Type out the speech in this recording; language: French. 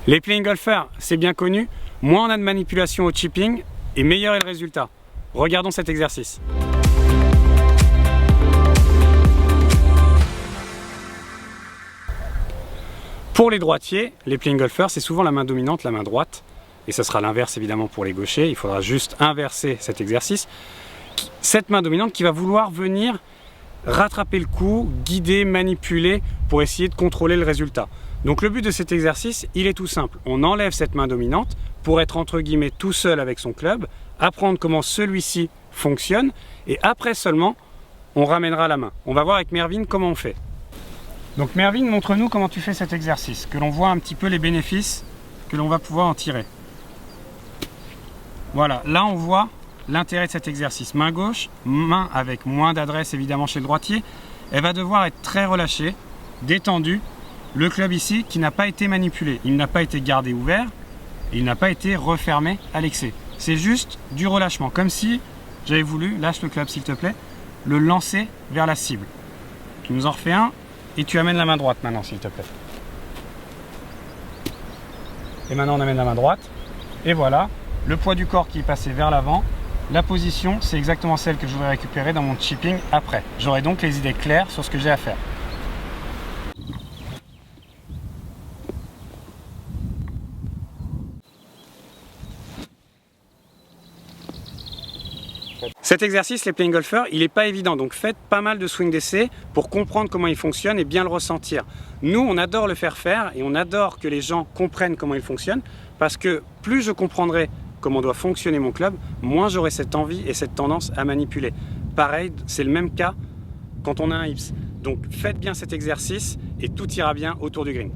Les playing golfers, c'est bien connu, moins on a de manipulation au chipping et meilleur est le résultat. Regardons cet exercice. Pour les droitiers, les playing golfers, c'est souvent la main dominante, la main droite. Et ça sera l'inverse évidemment pour les gauchers. Il faudra juste inverser cet exercice. Cette main dominante qui va vouloir venir rattraper le coup, guider, manipuler pour essayer de contrôler le résultat. Donc le but de cet exercice, il est tout simple. On enlève cette main dominante pour être entre guillemets tout seul avec son club, apprendre comment celui-ci fonctionne et après seulement, on ramènera la main. On va voir avec Mervyn comment on fait. Donc Mervyn, montre-nous comment tu fais cet exercice, que l'on voit un petit peu les bénéfices que l'on va pouvoir en tirer. Voilà, là on voit l'intérêt de cet exercice. Main gauche, main avec moins d'adresse évidemment chez le droitier, elle va devoir être très relâchée, détendue. Le club ici qui n'a pas été manipulé, il n'a pas été gardé ouvert, et il n'a pas été refermé à l'excès. C'est juste du relâchement, comme si j'avais voulu, lâche le club s'il te plaît, le lancer vers la cible. Tu nous en refais un et tu amènes la main droite maintenant s'il te plaît. Et maintenant on amène la main droite et voilà, le poids du corps qui est passé vers l'avant. La position, c'est exactement celle que je voudrais récupérer dans mon chipping après. J'aurai donc les idées claires sur ce que j'ai à faire. Cet exercice, les playing golfers, il n'est pas évident, donc faites pas mal de swing d'essai pour comprendre comment il fonctionne et bien le ressentir. Nous, on adore le faire et on adore que les gens comprennent comment il fonctionne parce que plus je comprendrai comment doit fonctionner mon club, moins j'aurai cette envie et cette tendance à manipuler. Pareil, c'est le même cas quand on a un hips. Donc faites bien cet exercice et tout ira bien autour du green.